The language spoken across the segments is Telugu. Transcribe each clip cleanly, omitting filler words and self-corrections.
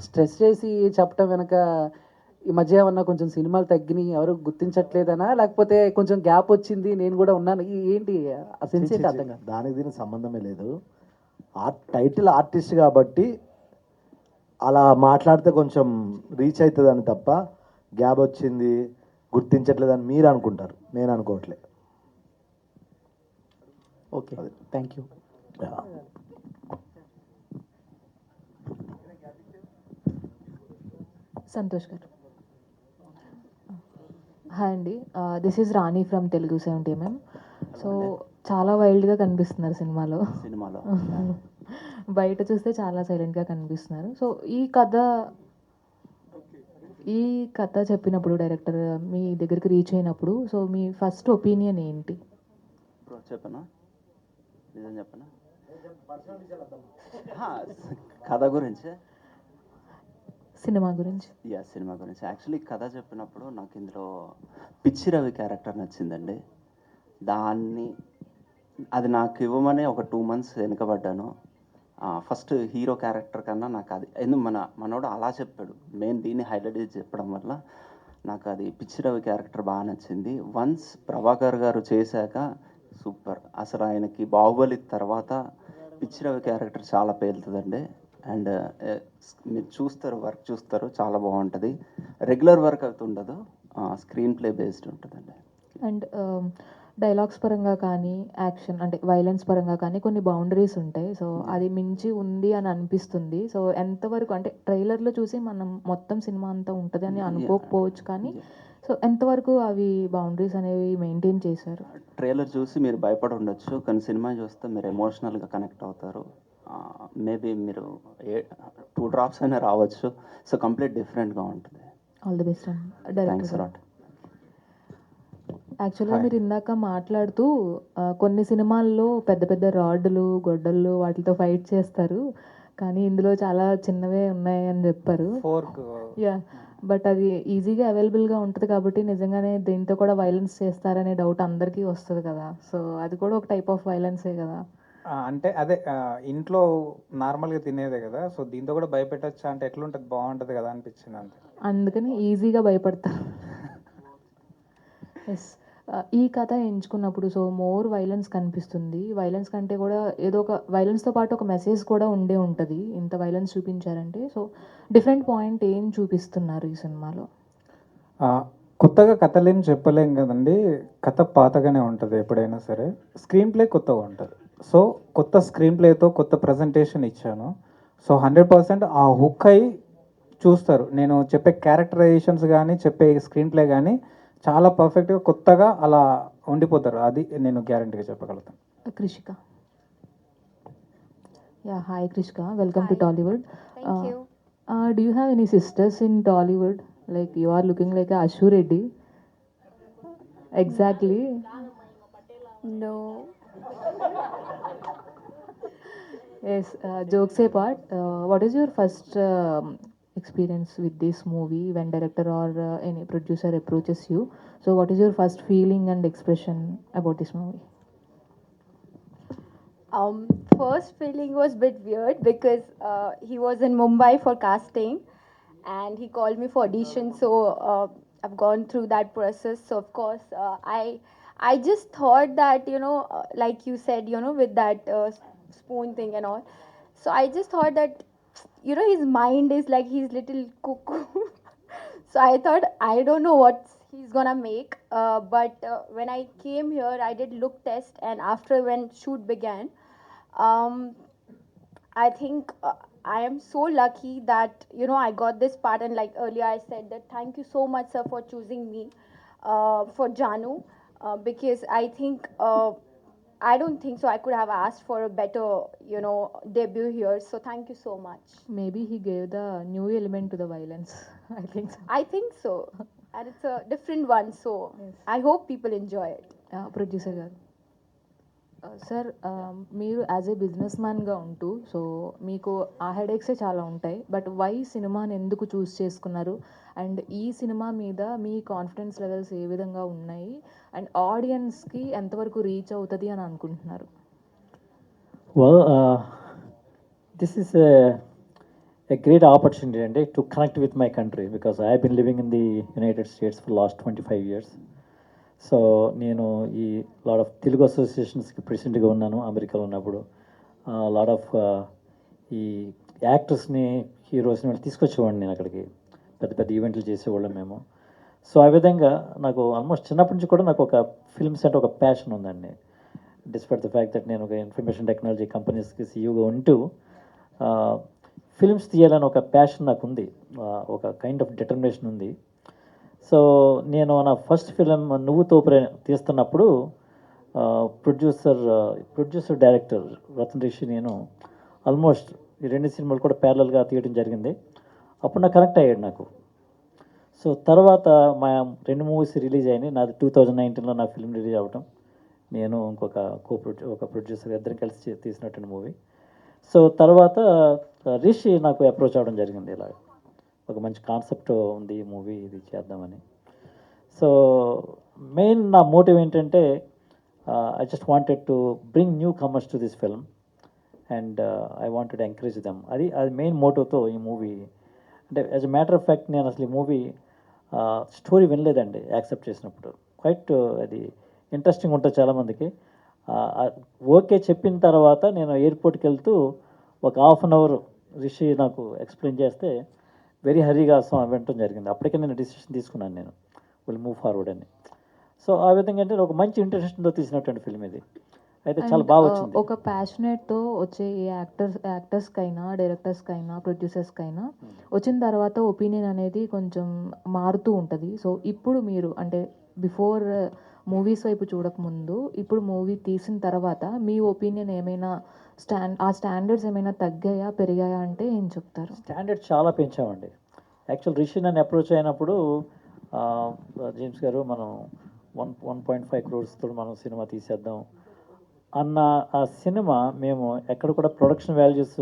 స్ట్రెస్ చేసి చెప్పటం వెనక ఈ మధ్య ఏమన్నా కొంచెం సినిమాలు తగ్గినాయి, ఎవరు గుర్తించట్లేదనా, లేకపోతే కొంచెం గ్యాప్ వచ్చింది నేను కూడా ఉన్నాను, ఏంటి ఆ సెన్స్ ఏంటి అర్థం కాదు. దానికి దీనికి సంబంధమే లేదు. టైటిల్ ఆర్టిస్ట్ కాబట్టి అలా మాట్లాడితే కొంచెం రీచ్ అవుతుందని తప్ప గ్యాప్ వచ్చింది గుర్తించట్లేదని మీరు అనుకుంటారు, నేను అనుకోవట్లేదు. Okay, thank you. సంతోష్ గారు. హాయ్ అండి, this is Rani from Telugu 70mm. So చాలా వైల్డ్గా కనిపిస్తున్నారు సినిమాలో. బయట చూస్తే చాలా సైలెంట్గా కనిపిస్తున్నారు. సో ఈ కథ చెప్పినప్పుడు డైరెక్టర్ మీ దగ్గరికి రీచ్ అయినప్పుడు, సో మీ ఫస్ట్ ఒపీనియన్ ఏంటి? చెప్పనా, నిజం చెప్పనా, కథ గురించి, సినిమా గురించి? సినిమా గురించి. యాక్చువల్లీ కథ చెప్పినప్పుడు నాకు ఇందులో పిచ్చి రవి క్యారెక్టర్ నచ్చిందండి. అది నాకు ఇవ్వమని ఒక 2 months వెనుకబడ్డాను. ఫస్ట్ హీరో క్యారెక్టర్ కన్నా నాకు అది ఎందుకు మనోడు అలా చెప్పాడు, మెయిన్ దీన్ని హైలైట్ చేసి చెప్పడం వల్ల నాకు అది పిచ్చి రవి క్యారెక్టర్ బాగా నచ్చింది. వన్స్ ప్రభాకర్ గారు చేశాక సూపర్. అసలు ఆయనకి బాహుబలి తర్వాత పిచ్చి రవి క్యారెక్టర్ చాలా పేలుతుందండి. అండ్ మీరు వర్క్ చూస్తారు, చాలా బాగుంటుంది. రెగ్యులర్ వర్క్ అయితే ఉండదు, స్క్రీన్ ప్లే బేస్డ్ ఉంటుందండి. అండ్ డైలాగ్స్ పరంగా కానీ, యాక్షన్ అంటే వైలెన్స్ పరంగా కానీ కొన్ని బౌండరీస్ ఉంటాయి. సో అది మించి ఉంది అని అనిపిస్తుంది. సో ఎంతవరకు అంటే ట్రైలర్లో చూసి మనం మొత్తం సినిమా అంతా ఉంటుంది అని అనుకోకపోవచ్చు, కానీ సో ఎంతవరకు అవి బౌండరీస్ అనేవి మెయింటైన్ చేశారు? ట్రైలర్ చూసి మీరు భయపడి ఉండొచ్చు, కానీ సినిమా చూస్తే మీరు ఎమోషనల్గా కనెక్ట్ అవుతారు. మేబీ మీరు 2 drops అయినా రావచ్చు. సో కంప్లీట్ డిఫరెంట్గా ఉంటుంది. ఆల్ ది బెస్ట్ అండి. Thanks director lot. యాక్చువల్గా మీరు ఇందాక మాట్లాడుతూ కొన్ని సినిమాల్లో పెద్ద పెద్ద రాడ్లు, గొడ్డళ్ళు వాటితో ఫైట్ చేస్తారు, కానీ ఇందులో చాలా చిన్నవే ఉన్నాయి అని చెప్పారు. యా, బట్ అది ఈజీగా అవైలబుల్గా ఉంటుంది కాబట్టి నిజంగానే దీంతో కూడా వైలెన్స్ చేస్తారనే డౌట్ అందరికీ వస్తుంది కదా. సో అది కూడా ఒక టైప్ ఆఫ్ వైలెన్సే కదా. అంటే అదే ఇంట్లో నార్మల్గా తినేదే కదా, సో దీంతో కూడా భయపెట్టచ్చా అంటే ఎట్లుంటుంది, బాగుంటుంది కదా అనిపించింది అంతే. అందుకని ఈజీగా భయపడతారు. ఎస్, ఈ కథ ఎంచుకున్నప్పుడు సో మోర్ వైలెన్స్ కనిపిస్తుంది. వైలెన్స్ కంటే కూడా ఏదో ఒక వైలెన్స్తో పాటు ఒక మెసేజ్ కూడా ఉండే ఉంటుంది. ఇంత వైలెన్స్ చూపించారంటే సో డిఫరెంట్ పాయింట్ ఏం చూపిస్తున్నారు ఈ సినిమాలో? కొత్తగా కథలేం చెప్పలేం కదండి, కథ పాతగానే ఉంటుంది ఎప్పుడైనా సరే. స్క్రీన్ ప్లే కొత్తగా ఉంటుంది. సో కొత్త స్క్రీన్ ప్లేతో కొత్త ప్రజెంటేషన్ ఇచ్చాను. సో 100% ఆ హుక్ అయి చూస్తారు. నేను చెప్పే క్యారెక్టరైజేషన్స్ కానీ, చెప్పే స్క్రీన్ ప్లే కానీ చాలా పర్ఫెక్ట్గా కొత్తగా అలా ఉండిపోతారు. అది నేను గ్యారంటీగా చెప్పగలుగుతాను. Krishika. Yeah, hi Krishika, welcome to Tollywood. Thank you. Do you have any sisters in Tollywood? Like you are looking like a Ashu Reddy. Exactly. No. Yes, jokes apart, what is your first experience with this movie when director or any producer approaches you? So what is your first feeling and expression about this movie? First feeling was a bit weird because he was in Mumbai for casting and he called me for audition. So I've gone through that process. So of course I just thought that like you said with that spoon thing and all. So I just thought that his mind is like he's little cuckoo. So I thought I don't know what he's gonna make. But when I came here, I did look test, and after when shoot began, um, I think I am so lucky that I got this part. And like earlier I said that thank you so much, sir, for choosing me for Janu, because I think I don't think so I could have asked for a better debut here. So thank you so much. Maybe he gave the new element to the violence. I think so. I think so. And it's a different one, so Yes. I hope people enjoy it. Producer గారు, సార్ మీరు యాజ్ ఏ బిజినెస్ మ్యాన్గా ఉంటూ సో మీకు ఆ హెడేక్సే చాలా ఉంటాయి, బట్ వై సినిమాని ఎందుకు చూస్ చేసుకున్నారు? అండ్ ఈ సినిమా మీద మీ కాన్ఫిడెన్స్ లెవెల్స్ ఏ విధంగా ఉన్నాయి? అండ్ ఆడియన్స్కి ఎంతవరకు రీచ్ అవుతుంది అని అనుకుంటున్నారు? Well, this is a great opportunity and to connect with my country because I have been living in the United States for last 25 years. So నేను ఈ లాట్ ఆఫ్ తెలుగు అసోసియేషన్స్కి ప్రెసిడెంట్గా ఉన్నాను అమెరికాలో ఉన్నప్పుడు. లాట్ ఆఫ్ ఈ యాక్టర్స్ని హీరోస్ని వాళ్ళు తీసుకొచ్చేవాడిని నేను అక్కడికి, పెద్ద పెద్ద ఈవెంట్లు చేసేవాళ్ళం మేము. సో ఆ విధంగా నాకు ఆల్మోస్ట్ చిన్నప్పటి నుంచి కూడా నాకు ఒక ఫిల్మ్స్ అంటే ఒక ప్యాషన్ ఉందండి. డిస్పైట్ ద ఫ్యాక్ట్ దట్ నేను ఒక ఇన్ఫర్మేషన్ టెక్నాలజీ కంపెనీస్కి సీఈఓగా ఉంటూ ఫిల్మ్స్ తీయాలని ఒక ప్యాషన్ నాకు ఉంది, ఒక కైండ్ ఆఫ్ డిటర్మినేషన్ ఉంది. సో నేను నా ఫస్ట్ ఫిలిం నువ్వు తోపురే తీస్తున్నప్పుడు ప్రొడ్యూసర్ డైరెక్టర్ రతన్ రిషి నేను ఆల్మోస్ట్ ఈ 2 సినిమాలు కూడా ప్యారలల్గా తీయడం జరిగింది. అప్పుడు నాకు కనెక్ట్ అయ్యాడు నాకు. సో తర్వాత మా 2 మూవీస్ రిలీజ్ అయినాయి. నాది 2019లో నా ఫిల్మ్ రిలీజ్ అవ్వటం, నేను ఇంకొక ఒక ప్రొడ్యూసర్ ఇద్దరం కలిసి తీసినటువంటి మూవీ. సో తర్వాత రిషి నాకు అప్రోచ్ అవ్వడం జరిగింది, ఇలా ఒక మంచి కాన్సెప్ట్ ఉంది ఈ మూవీ ఇది చేద్దామని. సో మెయిన్ నా మోటివ్ ఏంటంటే I just wanted to bring new comers to this film and I wanted encourage them. అది మెయిన్ మోటివ్తో ఈ మూవీ. అంటే as a matter of fact నేను అసలు ఈ మూవీ స్టోరీ వినలేదండి యాక్సెప్ట్ చేసినప్పుడు. క్వైట్ అది ఇంట్రెస్టింగ్ ఉంటుంది చాలామందికి. ఓకే చెప్పిన తర్వాత నేను ఎయిర్పోర్ట్కి వెళ్తూ ఒక హాఫ్ అన్ అవర్ రిషి నాకు ఎక్స్ప్లెయిన్ చేస్తే వెరీ హరీగా వినటం జరిగింది. అప్పటికే నేను డిసిషన్ తీసుకున్నాను, నేను విల్ మూవ్ ఫార్వర్డ్ అని. సో ఆ విధంగా అంటే ఒక మంచి ఇంట్రెస్ట్తో తీసినటువంటి ఫిల్మ్ ఇది. అయితే చాలా బాగా వచ్చింది. ఒక ప్యాషనేట్తో వచ్చే యాక్టర్స్కైనా డైరెక్టర్స్కైనా ప్రొడ్యూసర్స్కైనా వచ్చిన తర్వాత ఒపీనియన్ అనేది కొంచెం మారుతూ ఉంటుంది. సో ఇప్పుడు మీరు అంటే బిఫోర్ మూవీస్ వైపు చూడకముందు ఇప్పుడు మూవీ తీసిన తర్వాత మీ ఒపీనియన్ ఏమైనా స్టాండర్డ్స్ ఏమైనా తగ్గాయా పెరిగాయా అంటే ఏం చెప్తారు? స్టాండర్డ్ చాలా పెంచామండి. యాక్చువల్ రిషి నన్ను అప్రోచ్ అయినప్పుడు జేమ్స్ గారు మనం 1.5 crores మనం సినిమా తీసేద్దాం అన్న ఆ సినిమా మేము ఎక్కడ కూడా ప్రొడక్షన్ వాల్యూస్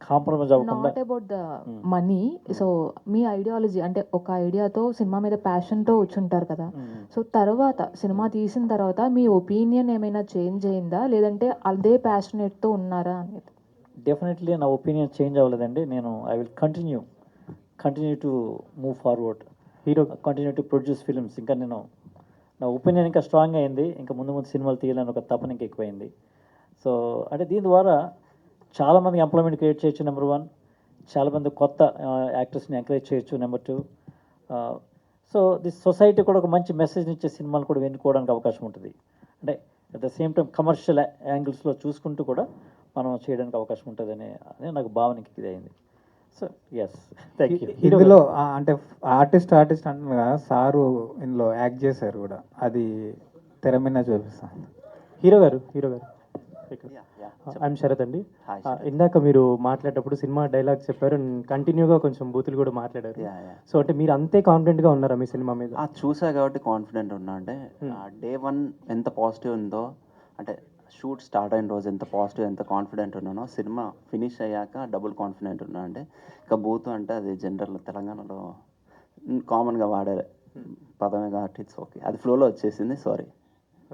కాంప్రమైజ్ అవ్వకుండా. Not about the money. So me ideology అంటే ఒక ఐడియాతో సినిమా మీద ప్యాషన్తో వచ్చుంటారు కదా. సో తర్వాత సినిమా తీసిన తర్వాత మీ ఒపీనియన్ ఏమైనా చేంజ్ అయిందా లేదంటే అదే ప్యాషనేట్తో ఉన్నారా అనేది? డెఫినెట్లీ నా ఒపీనియన్ చేంజ్ అవ్వలేదండి. నేను I will continue to move forward, continue to produce films. ఇంకా నా ఒపీనియన్ ఇంకా స్ట్రాంగ్ అయింది. ఇంకా ముందు సినిమాలు తీయాలని ఒక తపన ఇంకా ఎక్కువైంది. సో అంటే దీని ద్వారా చాలామందికి ఎంప్లాయ్మెంట్ క్రియేట్ చేయొచ్చు, నెంబర్ 1. చాలామంది కొత్త యాక్టర్స్ని ఎంకరేజ్ చేయొచ్చు, నెంబర్ 2. సో దిస్ సొసైటీ కూడా ఒక మంచి మెసేజ్ని ఇచ్చే సినిమాలు కూడా ఎన్నుకోవడానికి అవకాశం ఉంటుంది. అంటే at the same time commercial యాంగిల్స్లో చూసుకుంటూ కూడా మనం చేయడానికి అవకాశం ఉంటుంది అనే నాకు భావనకి ఇది అయింది. So yes, thank you. ఇందులో అంటే ఆర్టిస్ట్ అంటున్నారు కదా, సారు ఇందులో యాక్ట్ చేశారు కూడా, అది తెర మీద చూపిస్తాను. హీరో గారు ఐఎమ్ శరత్ అండి. ఇందాక మీరు మాట్లాడేటప్పుడు సినిమా డైలాగ్ చెప్పారు, కంటిన్యూగా కొంచెం బూతులు కూడా మాట్లాడారు. సో అంటే మీరు అంతే కాన్ఫిడెంట్గా ఉన్నారా మీ సినిమా మీద? చూసా కాబట్టి కాన్ఫిడెంట్ ఉన్నా. అంటే డే 1 ఎంత పాజిటివ్ ఉందో, అంటే షూట్ స్టార్ట్ అయిన రోజు ఎంత పాజిటివ్ ఎంత కాన్ఫిడెంట్ ఉన్నానో, సినిమా ఫినిష్ అయ్యాక డబుల్ కాన్ఫిడెంట్ ఉన్నా. అంటే ఇక బూతు అంటే అది జనరల్ తెలంగాణలో కామన్గా వాడే పదమే కాబట్టి ఇట్స్ ఓకే, అది ఫ్లోలో వచ్చేసింది, సారీ.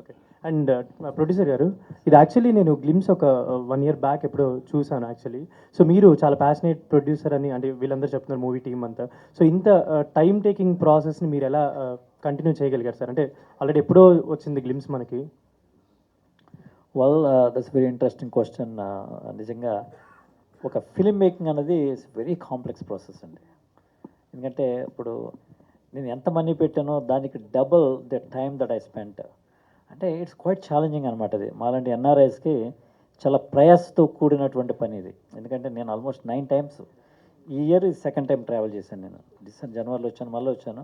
ఓకే. అండ్ ప్రొడ్యూసర్ గారు, ఇది యాక్చువల్లీ నేను గ్లిమ్స్ ఒక 1 year బ్యాక్ ఎప్పుడో చూసాను యాక్చువల్లీ. సో మీరు చాలా ప్యాషనేట్ ప్రొడ్యూసర్ అని అంటే వీళ్ళందరూ చెప్తున్నారు, మూవీ టీమ్ అంతా. సో ఇంత టైం టేకింగ్ ప్రాసెస్ని మీరు ఎలా కంటిన్యూ చేయగలిగారు సార్? అంటే ఆల్రెడీ ఎప్పుడో వచ్చింది గ్లిమ్స్ మనకి. Well, that's very interesting question. నిజంగా ఒక ఫిల్మ్ మేకింగ్ అనేది వెరీ కాంప్లెక్స్ ప్రాసెస్ అండి. ఎందుకంటే ఇప్పుడు నేను ఎంత మనీ పెట్టానో దానికి double the time that I spent. అంటే ఇట్స్ క్వైట్ ఛాలెంజింగ్ అనమాట. ఇది మాలాంటి ఎన్ఆర్ఐస్కి చాలా ప్రయాసతో కూడినటువంటి పని ఇది. ఎందుకంటే నేను ఆల్మోస్ట్ 9 times ఈ ఇయర్ 2nd time ట్రావెల్ చేశాను. నేను జనవరిలో వచ్చాను, మళ్ళీ వచ్చాను,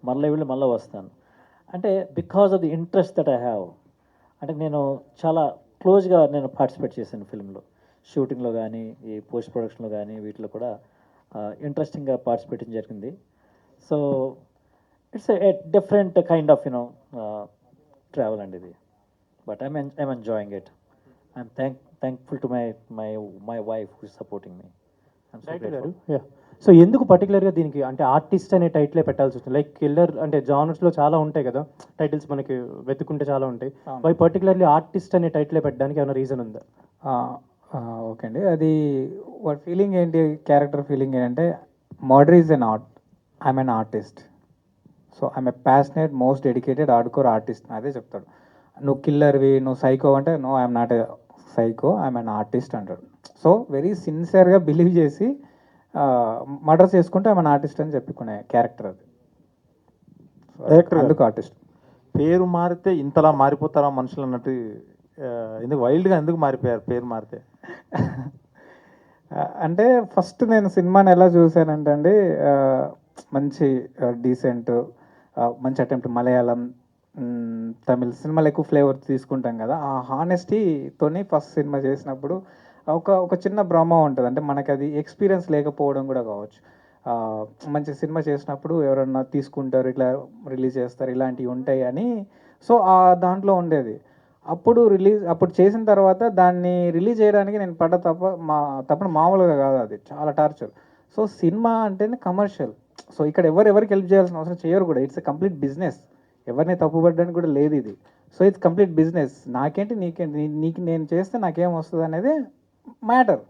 మళ్ళీ వస్తాను. అంటే because of the interest that I have. అంటే నేను చాలా క్లోజ్గా నేను పార్టిసిపేట్ చేశాను ఫిల్మ్లో, షూటింగ్లో కానీ ఈ పోస్ట్ ప్రొడక్షన్లో కానీ వీటిలో కూడా ఇంట్రెస్టింగ్గా పార్టిసిపేట్ జరిగింది. So it's a different kind of travel అండి ఇది. But I'm enjoying it. I'm thankful to my wife who is supporting me. So ఎందుకు పర్టికులర్గా దీనికి అంటే ఆర్టిస్ట్ అనే టైటిలే పెట్టాల్సి వచ్చింది? లైక్ కిల్లర్ అంటే జానర్స్లో చాలా ఉంటాయి కదా టైటిల్స్, మనకి వెతుకుంటే చాలా ఉంటాయి. వై పర్టికులర్లీ ఆర్టిస్ట్ అనే టైటిలే పెట్టడానికి ఏమైనా రీజన్ ఉందా? ఓకే అండి. అది వాడి ఫీలింగ్ ఏంటి, క్యారెక్టర్ ఫీలింగ్ ఏంటంటే murder is an art, I'm an artist. So I'm a passionate most dedicated hardcore artist. అదే చెప్తాడు. నువ్వు కిల్లర్వి, నువ్వు సైకో అంటే no I'm not a psycho, I'm an artist అంటాడు. సో వెరీ సిన్సియర్గా బిలీవ్ చేసి మర్డర్ చేసుకుంటే ఐఎమ్ ఎన్ ఆర్టిస్ట్ అని చెప్పుకునే క్యారెక్టర్ అది. Director గారు. అందుకు ఆర్టిస్ట్. పేరు మారితే ఇంతలా మారిపోతారా మనుషులు అన్నట్టు, ఎందుకు వైల్డ్గా ఎందుకు మారిపోయారు పేరు మారితే? అంటే ఫస్ట్ నేను సినిమాని ఎలా చూశానంటే అండి, మంచి డీసెంట్, మంచి అటెంప్ట్. మలయాళం, తమిళ్ సినిమాలు ఎక్కువ ఫ్లేవర్ తీసుకుంటాం కదా, ఆ హానెస్టీతోని ఫస్ట్ సినిమా చేసినప్పుడు ఒక చిన్న భ్రమ ఉంటుంది. అంటే మనకి అది ఎక్స్పీరియన్స్ లేకపోవడం కూడా కావచ్చు. మంచి సినిమా చేసినప్పుడు ఎవరన్నా తీసుకుంటారు, ఇట్లా రిలీజ్ చేస్తారు, ఇలాంటివి ఉంటాయి అని. సో ఆ దాంట్లో ఉండేది. అప్పుడు చేసిన తర్వాత దాన్ని రిలీజ్ చేయడానికి నేను పడ్డ తప్పని మామూలుగా కాదు, అది చాలా టార్చర్. సో సినిమా అంటేనే కమర్షియల్. సో ఇక్కడ ఎవరికి హెల్ప్ చేయాల్సిన అవసరం చేయరు కూడా. It's a complete business. ఎవరిని తప్పుపడ్డానికి కూడా లేదు ఇది. So it's complete business. నాకేంటి నీకేంటి, నీకు నేను చేస్తే నాకేం వస్తుంది అనేది మ్యాటర్.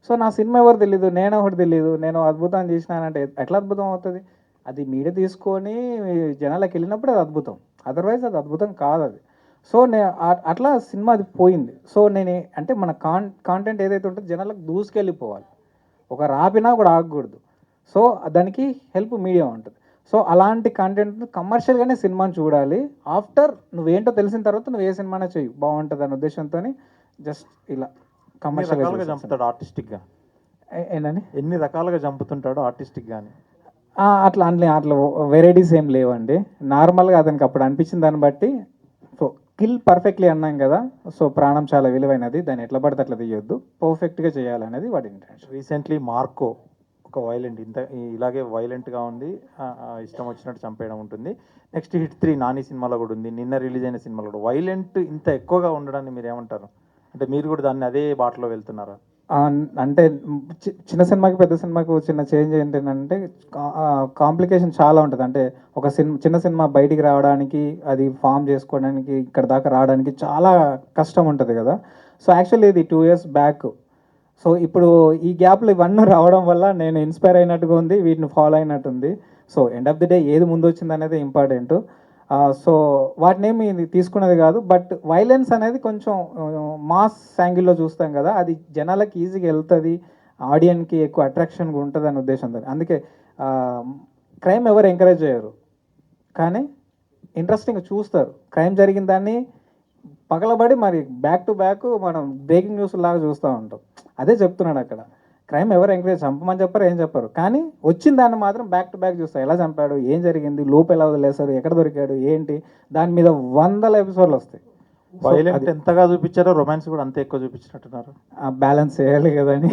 సో నా సినిమా ఎవరు తెలీదు, నేను ఒకటి తెలీదు, నేను అద్భుతం చేసినానంటే ఎట్లా అద్భుతం అవుతుంది? అది మీడియా తీసుకొని జనాలకు వెళ్ళినప్పుడు అది అద్భుతం, అదర్వైజ్ అది అద్భుతం కాదు అది. సో అట్లా సినిమా అది పోయింది. సో అంటే మన కాంటెంట్ ఏదైతే ఉంటుందో జనాలకు దూసుకెళ్ళిపోవాలి, ఒక రాపినా కూడా ఆగకూడదు. సో దానికి హెల్ప్ మీడియా ఉంటుంది. సో అలాంటి కంటెంట్ కమర్షియల్గానే సినిమాని చూడాలి. ఆఫ్టర్ నువ్వేంటో తెలిసిన తర్వాత నువ్వు ఏ సినిమానే చెయ్యి, బాగుంటుంది అనే ఉద్దేశంతో జస్ట్ ఇలా ఎన్ని రకాలుగా కమర్షియల్గా చంపుతాడు ఆర్టిస్టిక్గా? ఏంటని ఎన్ని రకాలుగా చంపుతుంటాడు ఆర్టిస్టిక్గా అని? అట్లా వెరైటీస్ ఏం లేవండి. నార్మల్గా అతనికి అప్పుడు అనిపించిన దాన్ని బట్టి. సో కిల్ పర్ఫెక్ట్లీ అన్నాం కదా, సో ప్రాణం చాలా విలువైనది, దాన్ని ఎట్లా పడితే అట్లా తీయొద్దు, పర్ఫెక్ట్గా చేయాలనేది వాడి ఇంటెన్షన్. రీసెంట్లీ మార్కో ఒక వైలెంట్, ఇలాగే వైలెంట్గా ఉంది, ఇష్టం వచ్చినట్టు చంపేయడం ఉంటుంది. నెక్స్ట్ హిట్ 3 నాని సినిమాలో కూడా ఉంది, నిన్న రిలీజ్ అయిన సినిమాలో కూడా. వైలెంట్ ఇంత ఎక్కువగా ఉండడాన్ని మీరు ఏమంటారు? అంటే మీరు కూడా దాన్ని అదే బాటలో వెళ్తున్నారా? అంటే చిన్న సినిమాకి పెద్ద సినిమాకి చిన్న చేంజ్ ఏంటంటే కాంప్లికేషన్ చాలా ఉంటుంది. అంటే ఒక చిన్న సినిమా బయటికి రావడానికి, అది ఫామ్ చేసుకోవడానికి, ఇక్కడ దాకా రావడానికి చాలా కష్టం ఉంటుంది కదా. సో యాక్చువల్లీ ఇది 2 years బ్యాక్. సో ఇప్పుడు ఈ గ్యాప్లో ఇవన్నీ రావడం వల్ల నేను ఇన్స్పైర్ అయినట్టుగా ఉంది, వీటిని ఫాలో అయినట్టుంది. So end of the day ఏది ముందు వచ్చింది అనేది ఇంపార్టెంట్. సో వాటిని ఏమి తీసుకున్నది కాదు. బట్ వైలెన్స్ అనేది కొంచెం మాస్ యాంగిల్లో చూస్తాం కదా, అది జనాలకి ఈజీగా వెళ్తుంది, ఆడియన్కి ఎక్కువ అట్రాక్షన్గా ఉంటుంది అనే ఉద్దేశంతో. అందుకే క్రైమ్ ఎవరు ఎంకరేజ్ చేయరు, కానీ ఇంట్రెస్టింగ్గా చూస్తారు. క్రైమ్ జరిగిన దాన్ని పగలబడి మరి బ్యాక్ టు బ్యాక్ మనం బ్రేకింగ్ న్యూస్ లాగా చూస్తూ ఉంటాం. అదే చెప్తున్నాడు అక్కడ. క్రైమ్ ఎవరు ఎంకరేజ్, చంపమని చెప్పరు, ఏం చెప్పరు, కానీ వచ్చిన దాన్ని మాత్రం బ్యాక్ టు బ్యాక్ చూస్తారు. ఎలా చంపాడు, ఏం జరిగింది, లోపు ఎలా వదిలేశారు, ఎక్కడ దొరికాడు, ఏంటి, దాని మీద 100 ఎపిసోడ్లు వస్తాయి. వైలెంట్ ఎంతగా చూపించారో రొమాన్స్ కూడా అంతే ఎక్కువ చూపించినట్టున్నారు. బ్యాలెన్స్ చేయాలి కదని.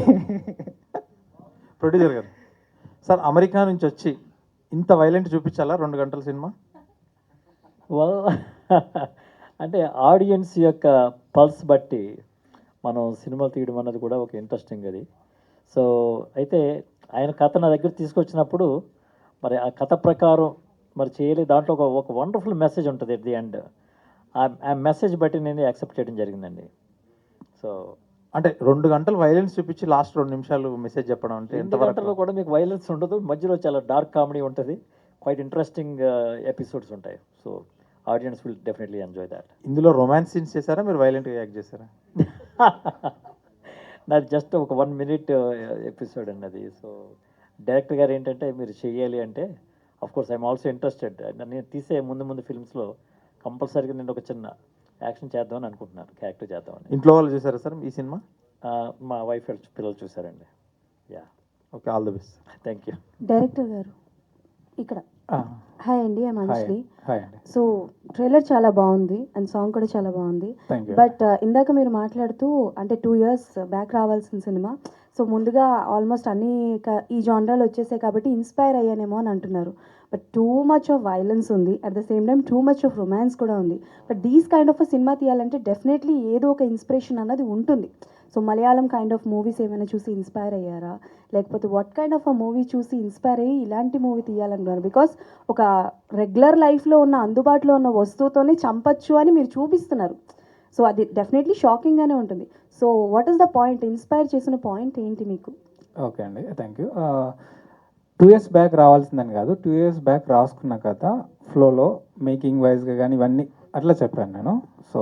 ప్రొడ్యూసర్ గారు, సార్ అమెరికా నుంచి వచ్చి ఇంత వైలెంట్ చూపించాలా 2 గంటల సినిమా? అంటే ఆడియన్స్ యొక్క పల్స్ బట్టి మనం సినిమాలు తీయడం అన్నది కూడా ఒక ఇంట్రెస్టింగ్ అది. సో అయితే ఆయన కథ నా దగ్గర తీసుకొచ్చినప్పుడు మరి ఆ కథ ప్రకారం మరి చేయలే, దాంట్లో ఒక వండర్ఫుల్ మెసేజ్ ఉంటుంది ఎట్ ది ఎండ్. ఆ మెసేజ్ బట్టి నేను యాక్సెప్ట్ చేయడం జరిగిందండి. సో అంటే 2 గంటలు వైలెన్స్ చూపించి లాస్ట్ 2 నిమిషాలు మెసేజ్ చెప్పడం అంటే 2 గంటల్లో కూడా మీకు వైలెన్స్ ఉండదు, మధ్యలో చాలా డార్క్ కామెడీ ఉంటుంది, క్వైట్ ఇంట్రెస్టింగ్ ఎపిసోడ్స్ ఉంటాయి. So audience will definitely enjoy that. ఇందులో రొమాన్స్ సీన్స్ చేశారా, మీరు వైలెంట్గా యాక్ట్ చేశారా? నాది జస్ట్ ఒక 1 minute ఎపిసోడ్ అన్నది. సో డైరెక్టర్ గారు ఏంటంటే మీరు చెయ్యాలి అంటే, of course I'm also interested. నేను తీసే ముందు ఫిల్మ్స్లో కంపల్సరీగా నేను ఒక చిన్న యాక్షన్ చేద్దామని అనుకుంటున్నాను, క్యారెక్టర్ చేద్దామని. ఇంట్లో వాళ్ళు చూసారా సార్ ఈ సినిమా? మా వైఫ్ పిల్లలు చూసారండి. Yeah, okay, all the best. Thank you. Director గారు ఇక్కడ హాయ్ అండి, ఐ మంచిది. హాయ్ అండి. సో ట్రైలర్ చాలా బాగుంది అండ్ సాంగ్ కూడా చాలా బాగుంది. Thank you. బట్ ఇందాక మీరు మాట్లాడుతూ అంటే 2 years బ్యాక్ రావాల్సిన సినిమా, సో ముందుగా ఆల్మోస్ట్ అన్ని ఈ జానరాలు వచ్చేసాయి కాబట్టి ఇన్స్పైర్ అయ్యానేమో అని అంటున్నారు. But too much of violence ఉంది, at the same time too much of romance కూడా ఉంది. But these kind of cinema తీయాలంటే డెఫినెట్లీ ఏదో ఒక ఇన్స్పిరేషన్ అన్నది ఉంటుంది. So Malayalam kind of movies ఏమైనా చూసి ఇన్స్పైర్ అయ్యారా, లేకపోతే what kind of a movie చూసి ఇన్స్పైర్ అయ్యి ఇలాంటి మూవీ తీయాలనుకున్నారు? బికాస్ ఒక రెగ్యులర్ లైఫ్లో ఉన్న అందుబాటులో ఉన్న వస్తువుతోనే చంపచ్చు అని మీరు చూపిస్తున్నారు. సో అది డెఫినెట్లీ షాకింగ్గానే ఉంటుంది. So what is the point, inspire చేసిన పాయింట్ ఏంటి మీకు? ఓకే అండి, థ్యాంక్ యూ. 2 years బ్యాక్ రావాల్సిందని కాదు, 2 years బ్యాక్ రాసుకున్న కథ ఫ్లోలో మేకింగ్ వైజ్గా కానీ ఇవన్నీ అట్లా చెప్పాను నేను. సో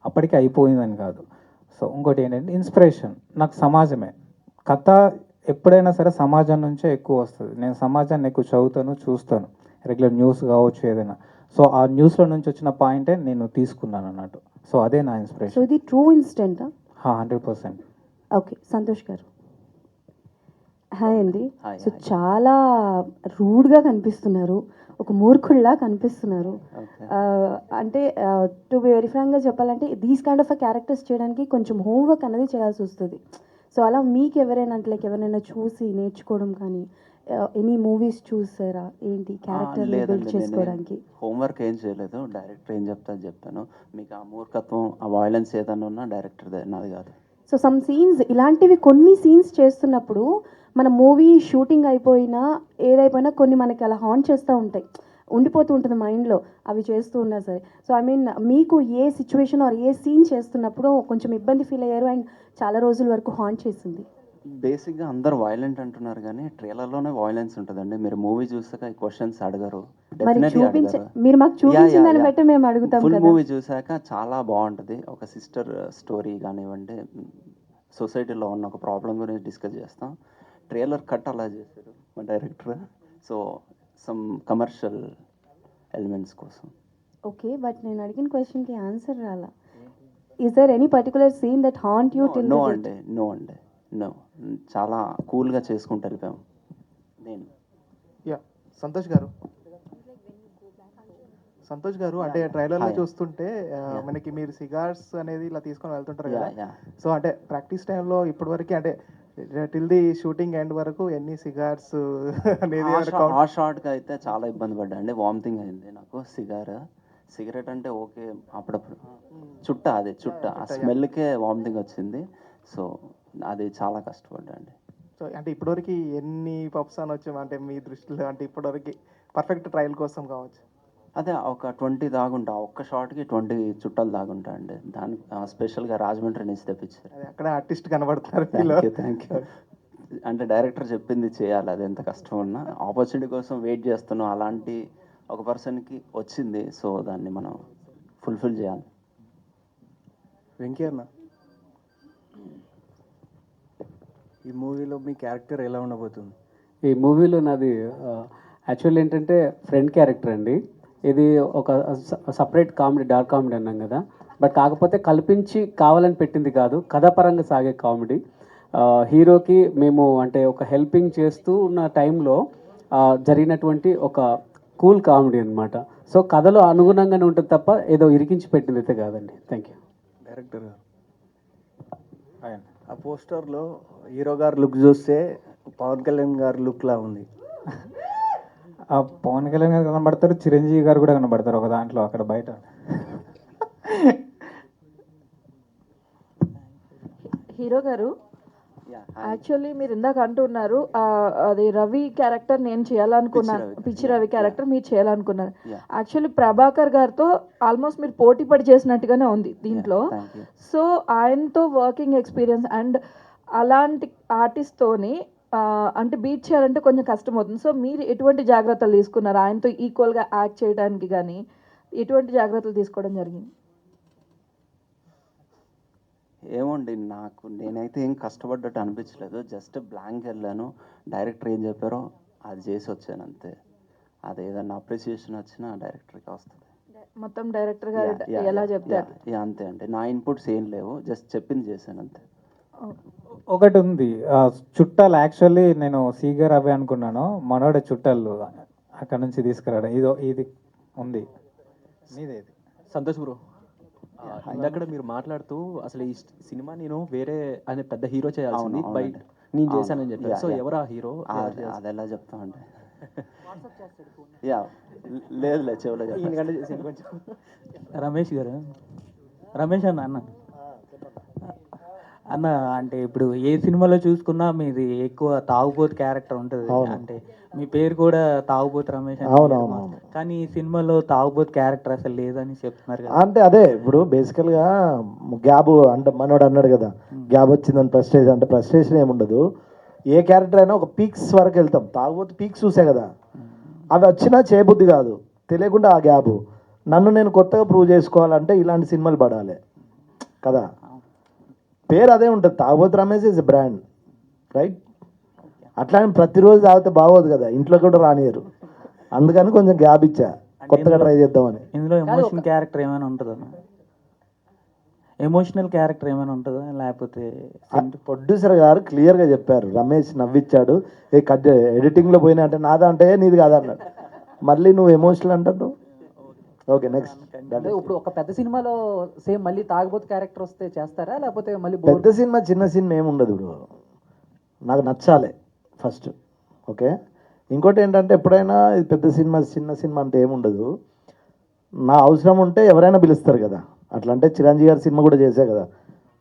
అప్పటికి అయిపోయిందని కాదు. సో ఇంకోటి ఏంటంటే ఇన్స్పిరేషన్ నాకు సమాజమే. కథ ఎప్పుడైనా సరే సమాజం నుంచే ఎక్కువ వస్తుంది. నేను సమాజాన్ని ఎక్కువ చదువుతాను, చూస్తాను, రెగ్యులర్ న్యూస్ కావచ్చు ఏదైనా. సో ఆ న్యూస్లో నుంచి వచ్చిన పాయింటే నేను తీసుకున్నాను అన్నట్టు. సో అదే నా సో ఇన్స్పిరేషన్. ఇది ట్రూ ఇన్సిడెంటా? 100%. ఓకే, సంతోష్ గారు. హాయ్ అండి. Hi, so hi. చాలా రూడ్గా కనిపిస్తున్నారు, ఒక మూర్ఖుల్లా కనిపిస్తున్నారు. Okay. అంటే టు బి వెరీ ఫ్రాంక్గా చెప్పాలంటే దీస్ కైండ్ ఆఫ్ క్యారెక్టర్స్ చేయడానికి కొంచెం హోంవర్క్ అనేది చేయాల్సి వస్తుంది. సో అలా మీకు ఎవరైనా అంటే లైక్ ఎవరైనా చూసి నేర్చుకోవడం కానీ, ఎనీ మూవీస్ చూసారా ఏంటి క్యారెక్టర్ బిల్డ్ చేసుకోవడానికి? హోంవర్క్ ఏం చేయలేదు, డైరెక్టర్ ఏం చెప్తాను. మీకు ఆ మూర్ఖత్వం, ఆ వాయిలెన్స్ ఏదన్నా ఉన్నా డైరెక్టర్ నాది కాదు. సో సమ్ సీన్స్ ఇలాంటివి కొన్ని సీన్స్ చేస్తున్నప్పుడు మన మూవీ షూటింగ్ అయిపోయినా ఏదైపోయినా కొన్ని మనకి అలా హాంట్ చేస్తూ ఉంటాయి, ఉండిపోతూ ఉంటుంది మైండ్లో అవి చేస్తూ ఉన్నా సరే. సో ఐ మీన్ మీకు ఏ సిచ్యువేషన్ ఆర్ ఏ సీన్ చేస్తున్నప్పుడు కొంచెం ఇబ్బంది ఫీల్ అయ్యారు అండ్ చాలా రోజుల వరకు హాంట్ చేసింది? బేసిక్గా అందరు వైలెంట్ అంటున్నారు కానీ ట్రైలర్లోనే వాయిలెన్స్ ఉంటుందండి. మీరు మూవీ చూసాక ఈ క్వశ్చన్స్ అడగరు, మరి డెఫినెట్లీ మీరు మాకు చూపించిన దాన్ని బట్టి మేము అడుగుతాం ఫుల్ కదా. మూవీ చూసాక చాలా బాగుంటుంది. ఒక సిస్టర్ స్టోరీ కానివ్వండి, సొసైటీలో ఉన్న ఒక ప్రాబ్లం గురించి డిస్కస్ చేస్తాం. ట్రైలర్ కట్ అలా చేశారు మా director. So some commercial elements కోసం. ఓకే, బట్ నేను అడిగిన క్వశ్చన్కి ఆన్సర్ రాలా. Is there any particular scene that haunt you till? No అండి, నో. చాలా కూల్గా చేసుకుంటూ వెళ్ళిపోయాం. నేను యా సంతోష్ గారు అంటే ట్రైలర్లో చూస్తుంటే మనకి మీరు సిగార్స్ అనేది ఇలా తీసుకొని వెళ్తుంటారు కదా. సో అంటే ప్రాక్టీస్ టైంలో ఇప్పటి వరకు అంటే టిల్ ది షూటింగ్ ఎండ్ వరకు ఎన్ని సిగార్స్ అనేది ఆ షార్ట్గా అయితే చాలా ఇబ్బంది పడ్డా అండి. వామిటింగ్ అయింది నాకు. సిగరెట్ అంటే ఓకే, అప్పుడప్పుడు చుట్ట ఆ స్మెల్కే వామిటింగ్ వచ్చింది. సో అది చాలా కష్టపడ్డా అండి. సో అంటే ఇప్పటివరకు ఎన్ని పప్స్ అని వచ్చాము అంటే మీ దృష్టిలో, అంటే ఇప్పటివరకు పర్ఫెక్ట్ ట్రయల్ కోసం కావచ్చు? అదే ఒక 20 దాగుంటా, ఒక్క షాట్కి 20 చుట్టాలు దాగుంటా అండి. దానికి స్పెషల్గా రాజమండ్రి నుంచి తెప్పించారు. అదే అక్కడ ఆర్టిస్ట్ కనబడుతున్నారు. Thank you. అంటే డైరెక్టర్ చెప్పింది చేయాలి, అది ఎంత కష్టం ఉన్నా. ఆపర్చునిటీ కోసం వెయిట్ చేస్తున్నాం, అలాంటి ఒక పర్సన్కి వచ్చింది. సో దాన్ని మనం ఫుల్ఫిల్ చేయాలి. వెంకీ అన్న, ఈ మూవీలో మీ క్యారెక్టర్ ఎలా ఉండబోతుంది? ఈ మూవీలో నాది యాక్చువల్ ఏంటంటే ఫ్రెండ్ క్యారెక్టర్ అండి. ఇది ఒక సపరేట్ కామెడీ, డార్క్ కామెడీ అన్నాం కదా. బట్ కాకపోతే కల్పించి కావాలని పెట్టింది కాదు, కథాపరంగా సాగే కామెడీ. హీరోకి మేము అంటే ఒక హెల్పింగ్ చేస్తూ ఉన్న టైంలో జరిగినటువంటి ఒక కూల్ కామెడీ అనమాట. సో కథలో అనుగుణంగానే ఉంటుంది తప్ప ఏదో ఇరికించి పెట్టింది అయితే కాదండి. Thank you. డైరెక్టర్ గారు, ఆ పోస్టర్లో హీరో గారు లుక్ చూస్తే పవన్ కళ్యాణ్ గారు లుక్లా ఉంది. ఆ పవన్ కళ్యాణ్ గారు కనబడతారు, చిరంజీవి గారు కూడా కనబడతారు ఒక దాంట్లో, అక్కడ బయట. హీరో గారు, యాక్చువల్లీ మీరు ఇందాక అంటున్నారు అది రవి క్యారెక్టర్ నేను చేయాలనుకున్నాను, పిచ్చి రవి క్యారెక్టర్ మీరు చేయాలనుకున్నారు. యాక్చువల్లీ ప్రభాకర్ గారితో ఆల్మోస్ట్ మీరు పోటీ పడి చేసినట్టుగానే ఉంది దీంట్లో. సో ఆయనతో వర్కింగ్ ఎక్స్పీరియన్స్ అండ్ అలాంటి ఆర్టిస్ట్తోని అంటే బీట్ చేయాలంటే కొంచెం కష్టం అవుతుంది. సో మీరు ఎటువంటి జాగ్రత్తలు తీసుకున్నారు ఆయనతో ఈక్వల్గా యాక్ట్ చేయడానికి? కానీ ఎటువంటి జాగ్రత్తలు తీసుకోవడం జరిగింది? ఏమోండి, నేనైతే ఏం కష్టపడ్డట్టు అనిపించలేదు. జస్ట్ బ్లాంక్ వెళ్ళాను, డైరెక్టర్ ఏం చెప్పారో అది చేసి వచ్చాను అంతే. అది ఏదన్నా అప్రిసియేషన్ వచ్చినా డైరెక్టర్కి వస్తుంది. మొత్తం డైరెక్టర్ గారు ఎలా చెప్తారు అంతే అండి. నా ఇన్పుట్స్ ఏం లేవు, జస్ట్ చెప్పింది చేశాను అంతే. ఒకటి ఉంది, చుట్టాలు యాక్చువల్లీ నేను సీగా రవి అనుకున్నాను, మనోడే చుట్టాలు అక్కడ నుంచి తీసుకురావడం ఇది ఉంది. మీదేది సంతోష్ బ్రో, ఇందాక మీరు మాట్లాడుతూ అసలు ఈ సినిమా నేను వేరే అనే పెద్ద హీరో చేయాల్సింది, బయట నేను చేశానని చెప్పారు. సో ఎవరు ఆ హీరో? అది ఎలా చెప్తామండి? లేదు చెవులో రమేష్ గారు, రమేష్ అన్న అన్న అంటే ఇప్పుడు ఏ సినిమాలో చూసుకున్నా మీది ఎక్కువ తాగుబోతు క్యారెక్టర్ ఉంటుంది. అంటే మీ పేరు కూడా తాగుబోతు రమేష్ అని పేరు. అవునవును. కానీ ఈ సినిమాలో తాగుబోతు క్యారెక్టర్ అసలు లేదని చెప్తున్నారు కదా. అంటే అదే ఇప్పుడు బేసికల్గా గ్యాబ్ అంటే మనోడు అన్నాడు కదా, గ్యాబ్ వచ్చిందని ప్రెస్టేజ్ అంటే ప్రెస్టేషన్ ఏముండదు. ఏ క్యారెక్టర్ అయినా ఒక పీక్స్ వరకు వెళ్తాం. తాగుబోతు పీక్స్ చూసే కదా, అవి వచ్చినా చేయబుద్ధి కాదు, తెలియకుండా ఆ గ్యాబ్. నన్ను నేను కొత్తగా ప్రూవ్ చేసుకోవాలంటే ఇలాంటి సినిమాలు పడాలి కదా. పేరు అదే ఉంటుంది, తాగుబోతు రమేష్ ఇస్ బ్రాండ్, రైట్? అట్లా అని ప్రతిరోజు తాగితే బాగోదు కదా, ఇంట్లో కూడా రానియరు. అందుకని కొంచెం గ్యాప్ ఇచ్చా, కొత్తగా ట్రై చేద్దామని. ఇందులో ఎమోషన్ క్యారెక్టర్ ఏమైనా ఉంటుందా? ఎమోషనల్ క్యారెక్టర్ ఏమైనా ఉంటుందా లేకపోతే? ప్రొడ్యూసర్ గారు క్లియర్గా చెప్పారు, రమేష్ నవ్విచ్చాడు, ఏ కట్ ఎడిటింగ్లో పోయినా అంటే నాదా అంటే నీది కాదా అన్నాడు. మళ్ళీ నువ్వు ఎమోషనల్ అంటావు. Okay next. అంటే ఇప్పుడు ఒక పెద్ద సినిమాలో సేమ్ మళ్ళీ తాగుబోతు క్యారెక్టర్ వస్తే చేస్తారా లేకపోతే మళ్ళీ పెద్ద సినిమా చిన్న సినిమా ఏముండదు. ఇప్పుడు నాకు నచ్చాలి ఫస్ట్, ఓకే. ఇంకోటి ఏంటంటే ఎప్పుడైనా ఇది పెద్ద సినిమా చిన్న సినిమా అంటే ఏముండదు. నా అవసరం ఉంటే ఎవరైనా పిలుస్తారు కదా. అట్లా అంటే చిరంజీవి గారి సినిమా కూడా చేశా కదా,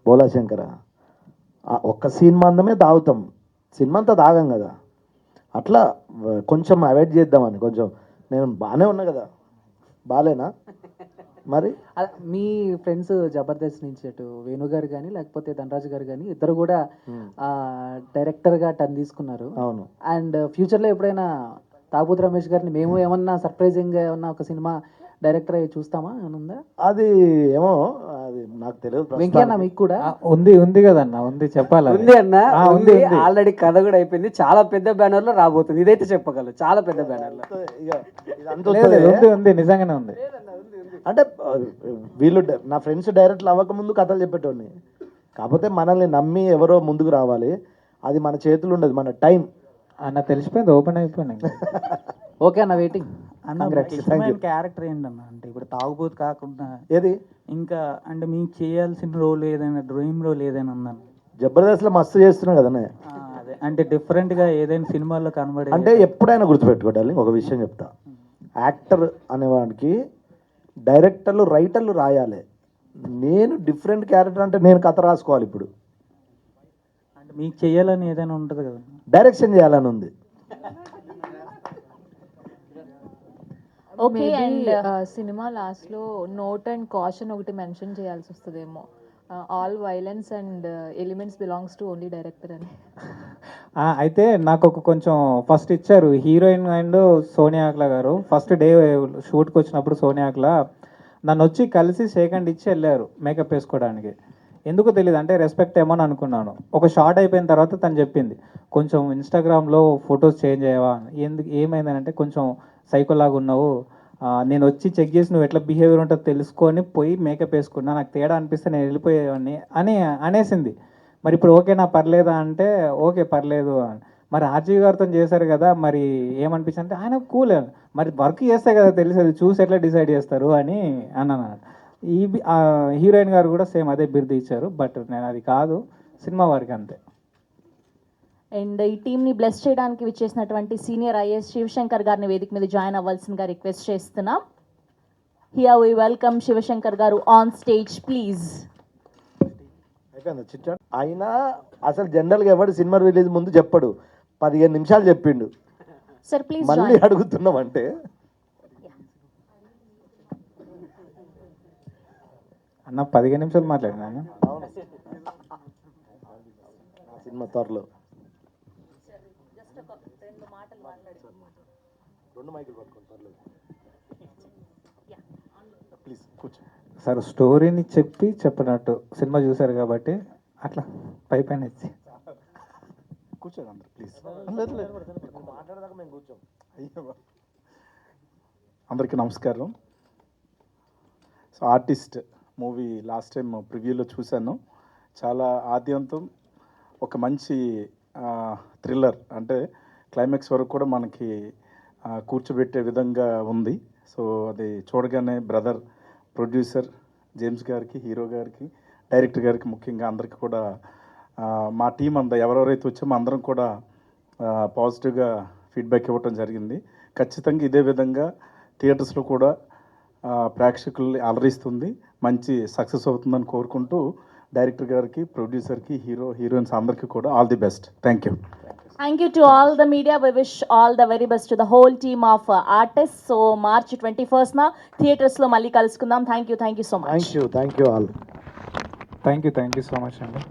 బోలా శంకర. ఒక్క సినిమా అందమే తాగుతాం, సినిమా అంతా తాగం కదా. అట్లా కొంచెం అవాయిడ్ చేద్దామని. కొంచెం నేను బాగానే ఉన్నా కదా, బాగాలేనా మరి? మీ ఫ్రెండ్స్ జబర్దస్త్ నుంచి అటు వేణు గారు కానీ లేకపోతే ధనరాజు గారు కానీ ఇద్దరు కూడా డైరెక్టర్గా టర్న్ తీసుకున్నారు. అవును. అండ్ ఫ్యూచర్లో ఎప్పుడైనా తాగుబోతు రమేష్ గారిని మేము ఏమన్నా సర్ప్రైజింగ్గా ఏమన్నా ఒక సినిమా డైరెక్టర్ అయ్యి చూస్తామా అని ఉందా? అది ఏమో, అది నాకు తెలియదు. వెంకయ్య మీకు కూడా ఉంది కదన్న, ఉంది చెప్పాలి. ఉంది అన్న, ఉంది. ఆల్రెడీ కథ కూడా అయిపోయింది, చాలా పెద్ద బ్యానర్ లో రాబోతుంది. ఇదైతే చెప్పగలరు, చాలా పెద్ద బ్యానర్ లో ఉంది, నిజంగానే ఉంది. అంటే వీళ్ళు నా ఫ్రెండ్స్ డైరెక్ట్లు అవ్వకముందు కథలు చెప్పేటోడిని. కాకపోతే మనల్ని నమ్మి ఎవరో ముందుకు రావాలి, అది మన చేతులు ఉండదు, మన టైం. అన్న తెలిసిపోయింది, ఓపెన్ అయిపోయింది. ఓకే అన్న, వెయిటింగ్ అన్న. క్యారెక్టర్ ఏంటన్న అంటే ఇప్పుడు తాగుబోతు కాకుండా ఏది ఇంకా అంటే మీకు చేయాల్సిన రోల్ ఏదైనా, డ్రీమ్ రోల్ ఏదైనా ఉందన్న? జబర్దస్త్లో మస్తు చేస్తున్నా కదనే. అదే అంటే డిఫరెంట్ గా ఏదైనా సినిమాల్లో కనబడే అంటే ఎప్పుడైనా గుర్తుపెట్టుకోవాలి ఒక విషయం చెప్తా. యాక్టర్ అనేవాడికి డైరెక్టర్లు రైటర్లు రాయాలి. నేను డిఫరెంట్ క్యారెక్టర్ అంటే నేను కథ రాసుకోవాలి. ఇప్పుడు అంటే మీకు చేయాలని ఏదైనా ఉంటుంది కదా, డైరెక్షన్ చేయాలని ఉంది. ఓకే. అండ్ సినిమా లాస్ట్ లో నోట్ అండ్ కాషన్ ఒకటి మెన్షన్ చేయాల్సి వస్తుందేమో, all violence and elements belongs to only director అని. అయితే నాకు ఒక కొంచెం ఫస్ట్ ఇచ్చారు హీరోయిన్ అండ్ సోనియా అక్లా గారు. ఫస్ట్ డే షూట్కి వచ్చినప్పుడు సోనియా అక్లా నన్ను వచ్చి కలిసి సెకండ్ ఇచ్చి వెళ్ళారు మేకప్ వేసుకోవడానికి. ఎందుకు తెలియదు, అంటే రెస్పెక్ట్ ఏమో అని అనుకున్నాను. ఒక షార్ట్ అయిపోయిన తర్వాత తను చెప్పింది, కొంచెం ఇన్స్టాగ్రామ్లో ఫొటోస్ చేంజ్ అయ్యావా. ఎందుకు ఏమైందనంటే కొంచెం సైకోలాగా ఉన్నావు, నేను వచ్చి చెక్ చేసి నువ్వు ఎట్లా బిహేవియర్ ఉంటుందో తెలుసుకొని పోయి మేకప్ వేసుకున్నా, నాకు తేడా అనిపిస్తే నేను వెళ్ళిపోయేవాడిని అని అనేసింది. మరి ఇప్పుడు ఓకేనా పర్లేదా అంటే ఓకే పర్లేదు అని. మరి ఆర్జీవి గారితో చేశారు కదా, మరి ఏమనిపించింది అంటే ఆయన కూల్, మరి వర్క్ చేస్తే కదా తెలిసేది, చూసి ఎట్లా డిసైడ్ చేస్తారు అని అన్నాను. ఈ హీరోయిన్ గారు కూడా సేమ్ అదే బిరుదు ఇచ్చారు, బట్ నేను అది కాదు, సినిమా వారికి అంతే. అండ్ ఈ టీమ్ని బ్లెస్ చేయడానికి విచ్చేసినటువంటి సీనియర్ ఐఏఎస్ శివశంకర్ గారిని వేదిక మీద జాయిన్ అవ్వాల్సిందిగా రిక్వెస్ట్ చేస్తున్నాం. హియర్ వి వెల్కమ్ శివశంకర్ గారు ఆన్ స్టేజ్ ప్లీజ్. అయినా అసలు జనరల్గా ఎవడు సినిమా రిలీజ్ ముందు చెప్పడు, 15 నిమిషాలు చెప్పిండు. సార్ ప్లీజ్ మళ్ళీ అడుగుతున్నామంటే అన్న 15 నిమిషాలు మాట్లాడినా సినిమా త్వరలో. సార్ స్టోరీని చెప్పినట్టు సినిమా చూశారు కాబట్టి అట్లా పై పైన ఇచ్చి కూర్చోండి అందరు ప్లీజ్. అందరికీ నమస్కారం. So artist movie last time ప్రివ్యూలో చూశాను. చాలా ఆద్యంతం ఒక మంచి థ్రిల్లర్, అంటే క్లైమాక్స్ వరకు కూడా మనకి కూర్చోబెట్టే విధంగా ఉంది. సో అది చూడగానే బ్రదర్ ప్రొడ్యూసర్ జేమ్స్ గారికి, హీరో గారికి, డైరెక్టర్ గారికి, ముఖ్యంగా అందరికీ కూడా మా టీం అంతా ఎవరెవరైతే వచ్చామో అందరం కూడా పాజిటివ్గా ఫీడ్బ్యాక్ ఇవ్వటం జరిగింది. ఖచ్చితంగా ఇదే విధంగా థియేటర్స్లో కూడా ప్రేక్షకుల్ని అలరిస్తుంది, మంచి సక్సెస్ అవుతుందని కోరుకుంటూ డైరెక్టర్ గారికి, ప్రొడ్యూసర్కి, హీరోయిన్స్ అందరికీ కూడా all the best. Thank you. Thank you to all the media. We wish all the very best to the whole team of artists. So March 21st na theatres lo malli kalusukundam. Thank you so much. Thank you all. Thank you so much అండి.